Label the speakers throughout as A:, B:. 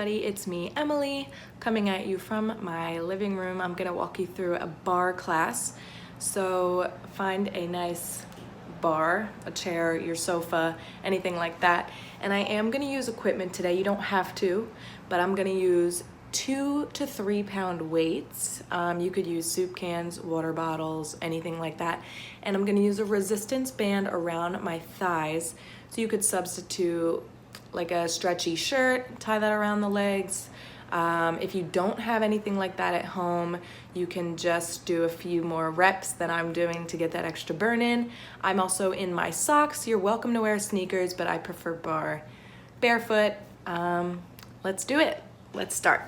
A: everybody, it's me, Emily, coming at you from my living room. I'm gonna walk you through a bar class. So find a nice bar, a chair, your sofa, anything like that. And I am gonna use equipment today. You don't have to, but I'm gonna use 2 to 3 pound weights. You could use soup cans, water bottles, anything like that. And I'm gonna use a resistance band around my thighs. So you could substitute like a stretchy shirt, tie that around the legs. If you don't have anything like that at home, you can just do a few more reps than I'm doing to get that extra burn in. I'm also in my socks. You're welcome to wear sneakers, but I prefer bar barefoot. Let's do it. Let's start.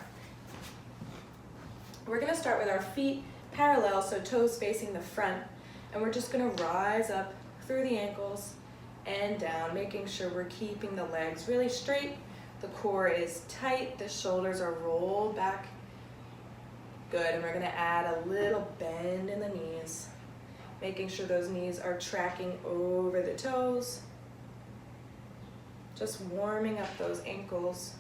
A: We're gonna start with our feet parallel, so toes facing the front, and we're just gonna rise up through the ankles and down, making sure we're keeping the legs really straight. The core is tight, the shoulders are rolled back. Good, and we're gonna add a little bend in the knees, making sure those knees are tracking over the toes. Just warming up those ankles.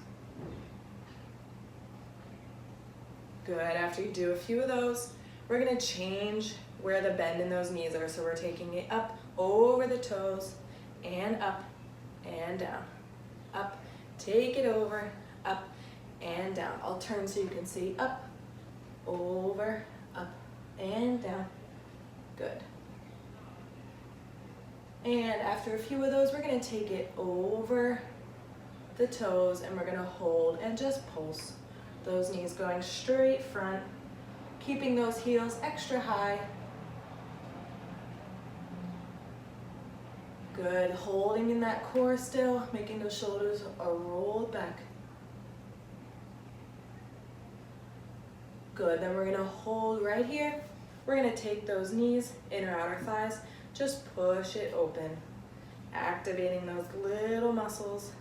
A: Good, after you do a few of those, we're gonna change where the bend in those knees are. So we're taking it up over the toes and up and down, up, take it over, up and down. I'll turn so you can see up, over, up and down. Good. And after a few of those, we're gonna take it over the toes and we're gonna hold and just pulse. Those knees going straight front, keeping those heels extra high. Good, holding in that core still, making those shoulders are rolled back. Good, then we're gonna hold right here. We're gonna take those knees, inner outer thighs, just push it open, activating those little muscles.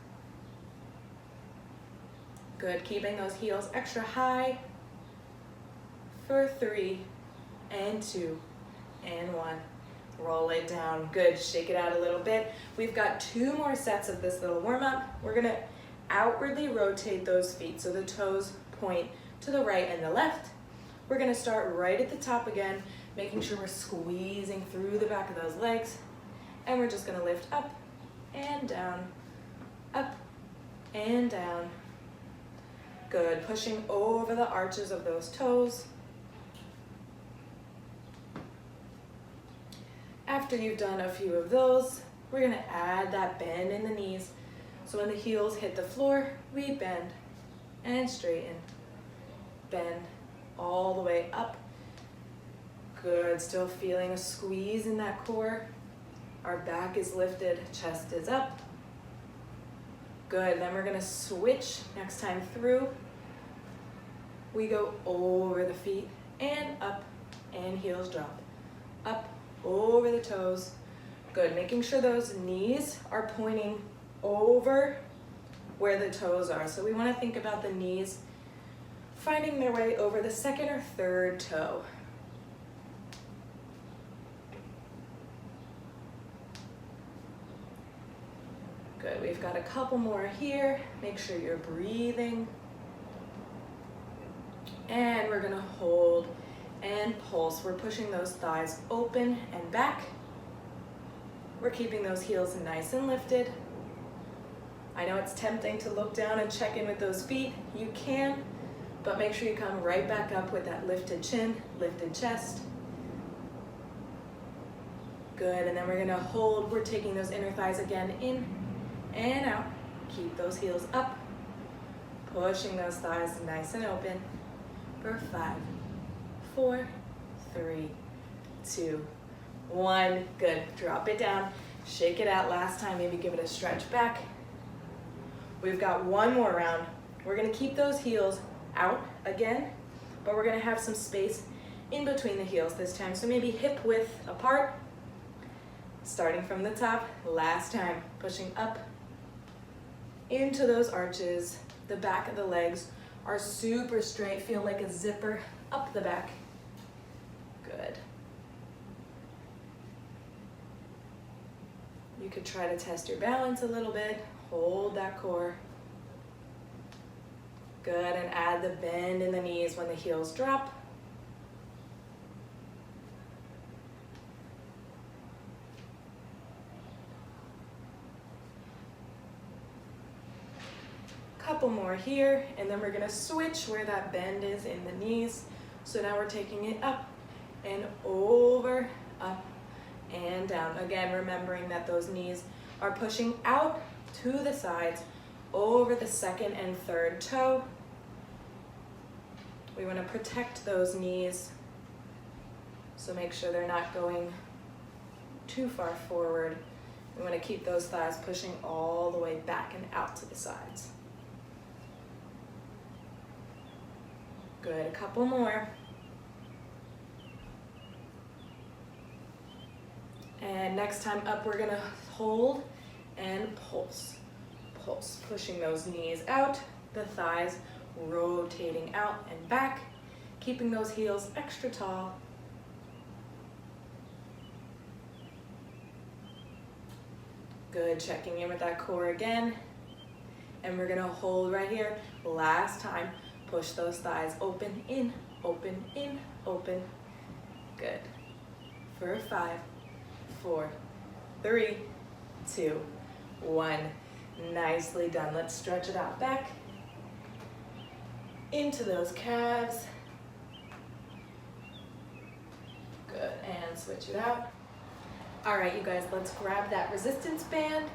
A: Good, keeping those heels extra high for 3 and 2 and 1. Roll it down. Good, shake it out a little bit. We've got 2 more sets of this little warm-up. We're gonna outwardly rotate those feet so the toes point to the right and the left. We're gonna start right at the top again, making sure we're squeezing through the back of those legs. And we're just gonna lift up and down, up and down. Good, pushing over the arches of those toes. After you've done a few of those, we're gonna add that bend in the knees. So when the heels hit the floor, we bend and straighten. Bend all the way up. Good, still feeling a squeeze in that core. Our back is lifted, chest is up. Good, then we're gonna switch next time through. We go over the feet and up and heels drop. Up, over the toes. Good, making sure those knees are pointing over where the toes are. So we wanna think about the knees finding their way over the second or third toe. Good, we've got a couple more here. Make sure you're breathing. And we're gonna hold and pulse. We're pushing those thighs open and back. We're keeping those heels nice and lifted. I know it's tempting to look down and check in with those feet. You can, but make sure you come right back up with that lifted chin, lifted chest. Good, and then we're gonna hold. We're taking those inner thighs again in and out. Keep those heels up. Pushing those thighs nice and open for 5, 4, 3, 2, 1. Good, drop it down, shake it out. Last time, maybe give it a stretch back. We've got 1 more round. We're gonna keep those heels out again, but we're gonna have some space in between the heels this time. So maybe hip width apart, starting from the top. Last time, pushing up into those arches. The back of the legs are super straight, feel like a zipper up the back. Good. You could try to test your balance a little bit. Hold that core. Good, and add the bend in the knees when the heels drop. Couple more here, and then we're gonna switch where that bend is in the knees. So now we're taking it up and over, up and down. Again, remembering that those knees are pushing out to the sides, over the second and third toe. We want to protect those knees, so make sure they're not going too far forward. We want to keep those thighs pushing all the way back and out to the sides. Good, a couple more. And next time up, we're gonna hold and pulse. Pulse, pushing those knees out, the thighs rotating out and back, keeping those heels extra tall. Good, checking in with that core again. And we're gonna hold right here. Last time, push those thighs open, in, open, in, open. Good. For 5, 4, 3, 2, 1. Nicely done. Let's stretch it out back into those calves. Good, and switch it out. All right, you guys, let's grab that resistance band.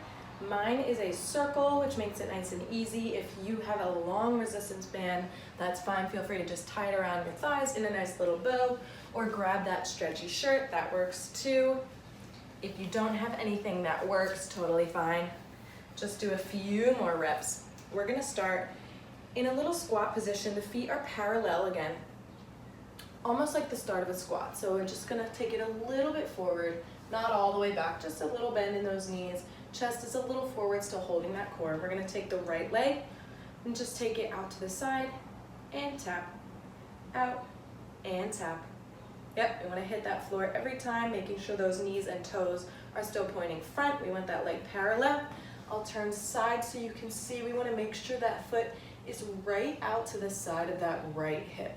A: Mine is a circle, which makes it nice and easy. If you have a long resistance band, that's fine. Feel free to just tie it around your thighs in a nice little bow, or grab that stretchy shirt, that works too. If you don't have anything that works, totally fine. Just do a few more reps. We're gonna start in a little squat position. The feet are parallel again, almost like the start of a squat. So we're just gonna take it a little bit forward, not all the way back, just a little bend in those knees. Chest is a little forward, still holding that core. We're gonna take the right leg and just take it out to the side and tap, out and tap. Yep, we wanna hit that floor every time, making sure those knees and toes are still pointing front. We want that leg parallel. I'll turn side so you can see. We wanna make sure that foot is right out to the side of that right hip.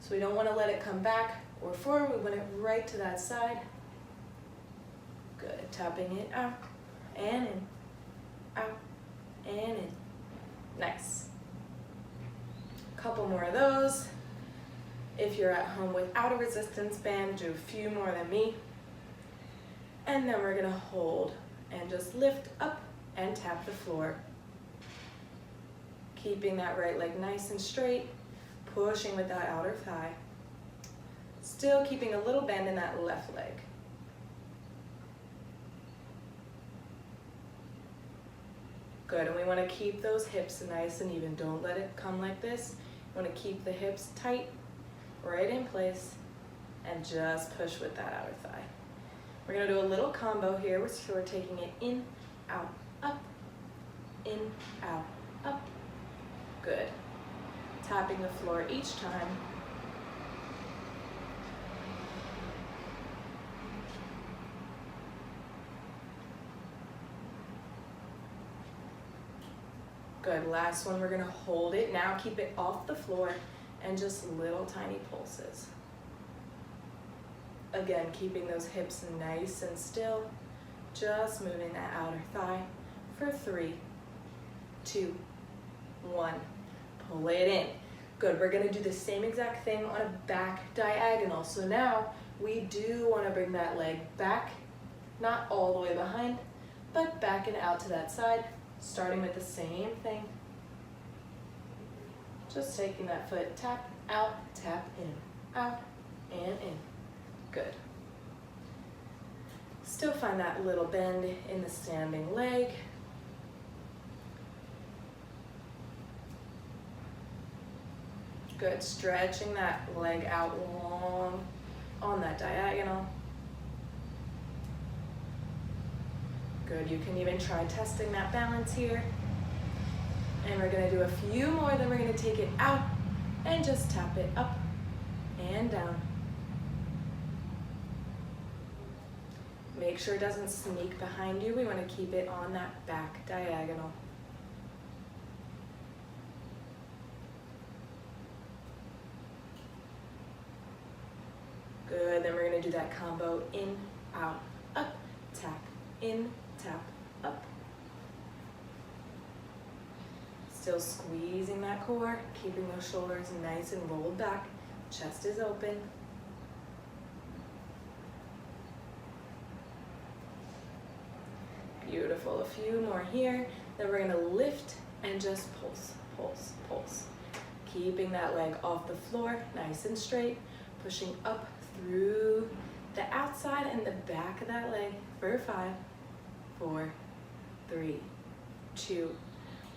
A: So we don't wanna let it come back or forward. We want it right to that side. Good, tapping it out and in, out and in. Nice. Couple more of those. If you're at home without a resistance band, do a few more than me. And then we're gonna hold and just lift up and tap the floor. Keeping that right leg nice and straight, pushing with that outer thigh. Still keeping a little bend in that left leg. Good, and we want to keep those hips nice and even. Don't let it come like this. You want to keep the hips tight, right in place, and just push with that outer thigh. We're going to do a little combo here, so we're taking it in, out, up, in, out, up. Good. Tapping the floor each time. Good, last one, we're gonna hold it. Now keep it off the floor and just little tiny pulses. Again, keeping those hips nice and still, just moving that outer thigh for 3, 2, 1. Pull it in. Good, we're gonna do the same exact thing on a back diagonal. So now we do wanna bring that leg back, not all the way behind, but back and out to that side, starting with the same thing. Just taking that foot, tap, out, tap, in, out, and in. Good. Still find that little bend in the standing leg. Good, stretching that leg out long on that diagonal. Good, you can even try testing that balance here. And we're gonna do a few more, then we're gonna take it out and just tap it up and down. Make sure it doesn't sneak behind you. We wanna keep it on that back diagonal. Good, then we're gonna do that combo in, out, up, tap, in, tap, up. Still squeezing that core, keeping those shoulders nice and rolled back. Chest is open. Beautiful, a few more here. Then we're gonna lift and just pulse, pulse, pulse. Keeping that leg off the floor, nice and straight. Pushing up through the outside and the back of that leg for 5, 4, 3, 2,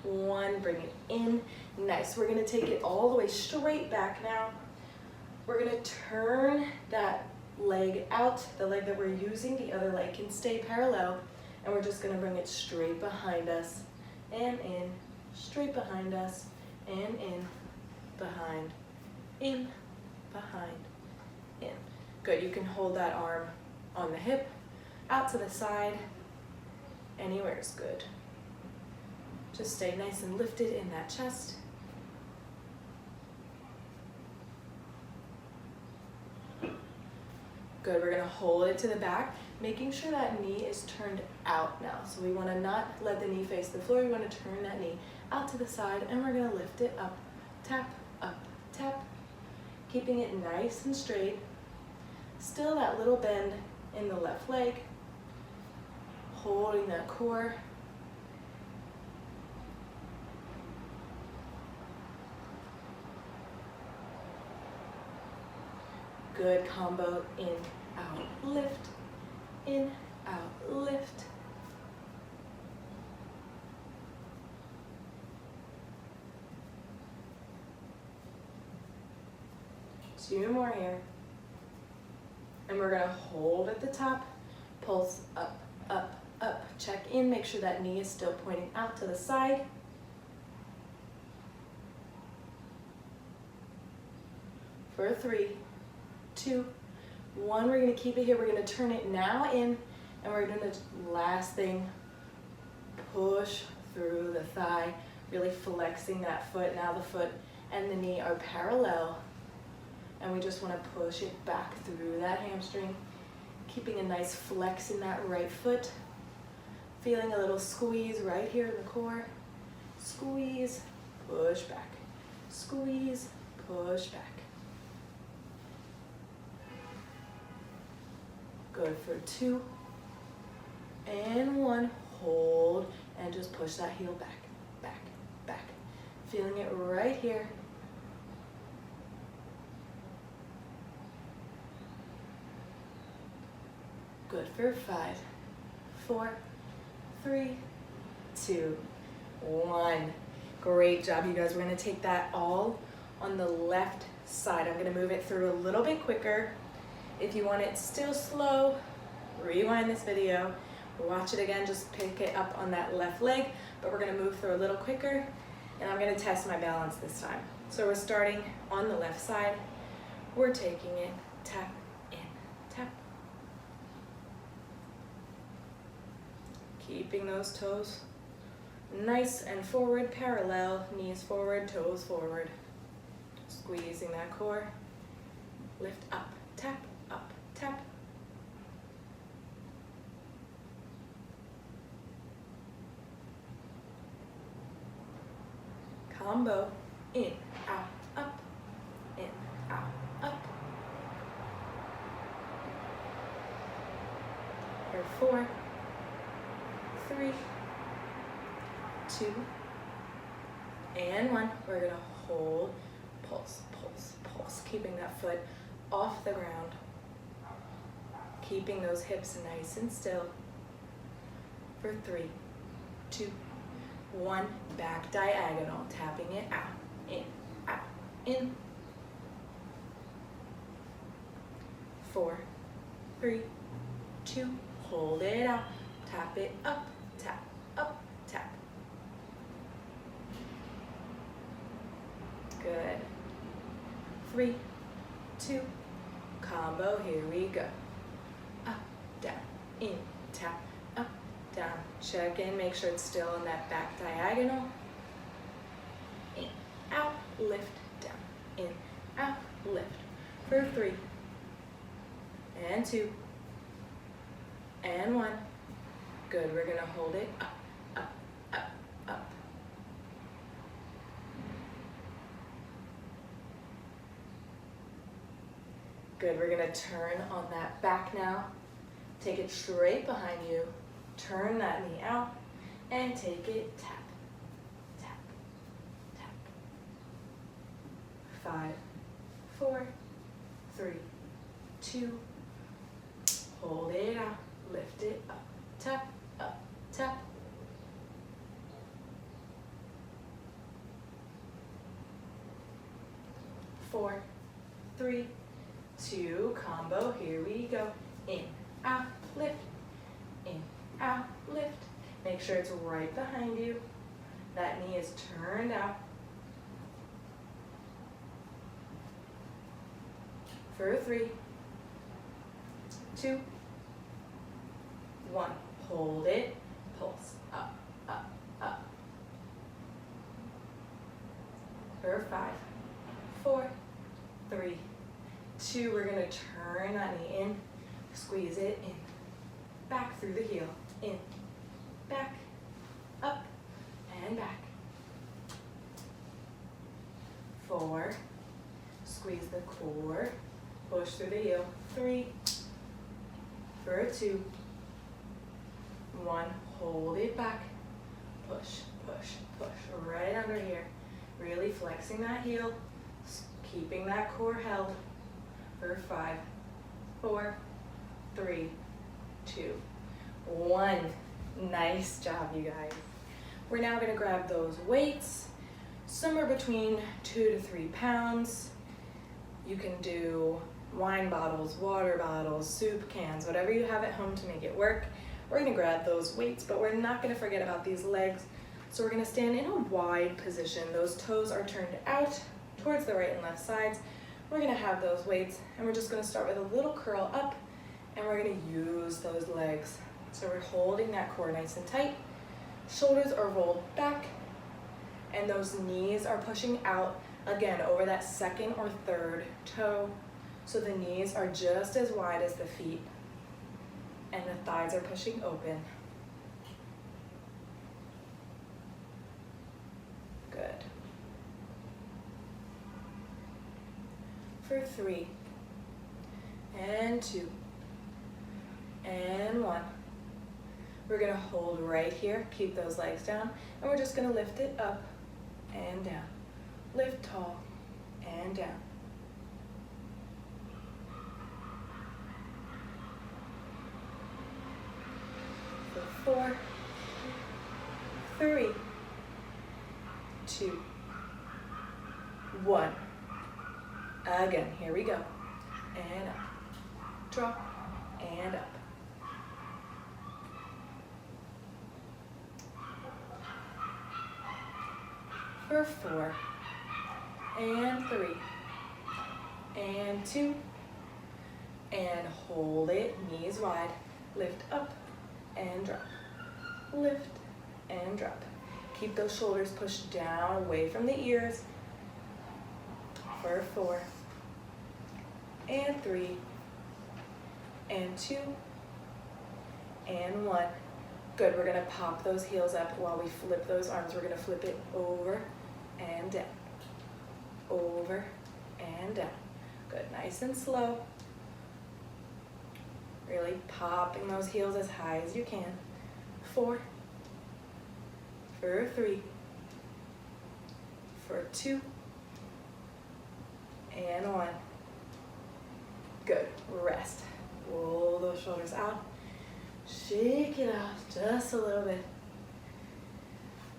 A: 1. Bring it in. Nice. We're gonna take it all the way straight back now. We're gonna turn that leg out, the leg that we're using. The other leg can stay parallel. And we're just gonna bring it straight behind us and in, straight behind us and in, behind, in, behind, in. Good, you can hold that arm on the hip, out to the side, anywhere is good. Just stay nice and lifted in that chest. Good, we're gonna hold it to the back, making sure that knee is turned out now. So we wanna not let the knee face the floor, we wanna turn that knee out to the side and we're gonna lift it up, tap, keeping it nice and straight. Still that little bend in the left leg, holding that core. Good combo, in, out, lift, in, out, lift. Two more here. And we're gonna hold at the top, pulse up, up, up. Check in, make sure that knee is still pointing out to the side. For 3, 2, 1, we're gonna keep it here. We're gonna turn it now in, and we're gonna, last thing, push through the thigh, really flexing that foot. Now the foot and the knee are parallel, and we just wanna push it back through that hamstring, keeping a nice flex in that right foot, feeling a little squeeze right here in the core. Squeeze, push back, squeeze, push back. Good for 2 and 1, hold, and just push that heel back, back, back. Feeling it right here. Good for 5, 4, 3, 2, 1. Great job, you guys. We're gonna take that all on the left side. I'm gonna move it through a little bit quicker. If you want it still slow, rewind this video, watch it again, just pick it up on that left leg, but we're gonna move through a little quicker, and I'm gonna test my balance this time. So we're starting on the left side, we're taking it, tap, in, tap. Keeping those toes nice and forward, parallel, knees forward, toes forward. Squeezing that core, lift up, tap, up, tap. Combo, in, out, up, in, out, up. For 4, 3, 2, and 1. We're gonna hold, pulse, pulse, pulse, keeping that foot off the ground, keeping those hips nice and still. For 3, 2, 1, back diagonal, tapping it out, in. 4, 3, 2, hold it out, tap it up, tap, tap. Good. 3, 2, combo, here we go. Up, down, in, tap, up, down. Check in, make sure it's still in that back diagonal. In, out, lift, down, in, out, lift. For 3, and 2, and 1. Good, we're gonna hold it up, up, up, up. Good, we're gonna turn on that back now. Take it straight behind you, turn that knee out, and take it tap, tap, tap. 5, 4, 3, 2, hold it out, lift it up, tap, up, tap. 4, 3, 2, combo, here we go. In, out, lift, in, out, lift. Make sure it's right behind you. That knee is turned out. For 3, 2, 1. Hold it, pulse, up, up, up. For 5, 4, 3, 2, we're gonna turn that knee in, squeeze it in, back through the heel, in, back, up, and back. 4, squeeze the core, push through the heel, 3, for 2, 1, hold it back, push, push, push, right under here, really flexing that heel, keeping that core held. For 5, 4, 3, 2, 1. Nice job, you guys. We're now gonna grab those weights, somewhere between 2 to 3 pounds. You can do wine bottles, water bottles, soup cans, whatever you have at home to make it work. We're gonna grab those weights, but we're not gonna forget about these legs. So we're gonna stand in a wide position. Those toes are turned out towards the right and left sides. We're gonna have those weights, and we're just gonna start with a little curl up, and we're gonna use those legs. So we're holding that core nice and tight. Shoulders are rolled back, and those knees are pushing out, again, over that second or third toe. So the knees are just as wide as the feet, and the thighs are pushing open. Good. For 3, and 2, and 1. We're gonna hold right here, keep those legs down, and we're just gonna lift it up and down. Lift tall and down. For 4, 3, 2, 1. Again, here we go. And up. Drop and up. For 4, and 3, and 2, and hold it, knees wide. Lift up and drop. Lift and drop. Keep those shoulders pushed down away from the ears. For 4, and 3, and 2, and 1. Good, we're gonna pop those heels up while we flip those arms. We're gonna flip it over and down, over and down. Good, nice and slow. Really popping those heels as high as you can. 4, for 3, for 2, and 1. Good, rest. Roll those shoulders out. Shake it out just a little bit.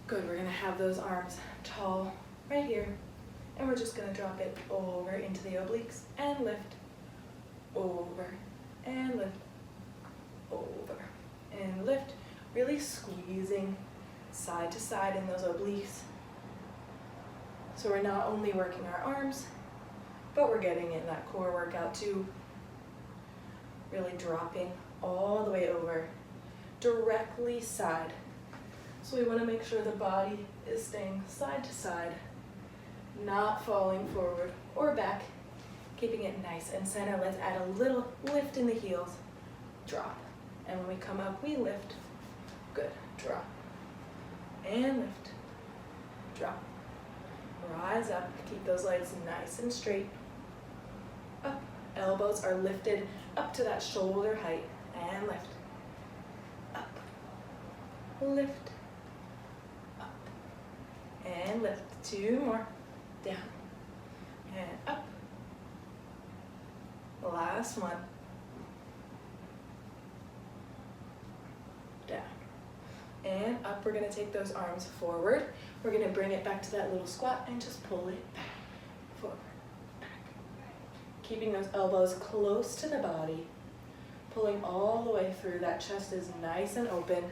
A: Good, we're gonna have those arms tall right here. And we're just gonna drop it over into the obliques and lift. Over and lift. Over and lift. Really squeezing side to side in those obliques. So we're not only working our arms, but we're getting in that core workout too. Really dropping all the way over, directly side. So we want to make sure the body is staying side to side, not falling forward or back, Keeping it nice and center. Let's add a little lift in the heels. Drop. And when we come up, we lift. Good. Drop. And lift. Drop. Rise up. Keep those legs nice and straight. Up. Elbows are lifted up to that shoulder height. And lift. Up. Lift. Up. And lift. 2 more. Down. And up. Last one. Down. And up. We're going to take those arms forward. We're going to bring it back to that little squat and just pull it back. Forward. Back. Keeping those elbows close to the body. Pulling all the way through. That chest is nice and open.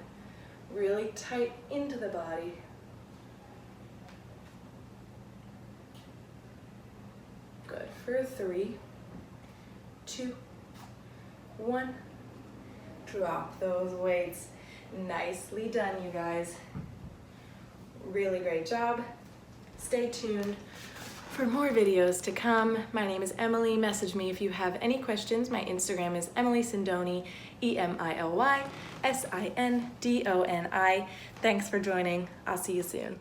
A: Really tight into the body. Good. For 3, 2, 1. Drop those weights. Nicely done, you guys. Really great job. Stay tuned for more videos to come. My name is Emily. Message me if you have any questions. My Instagram is Emily Sindoni, EmilysIndoni. Thanks for joining. I'll see you soon.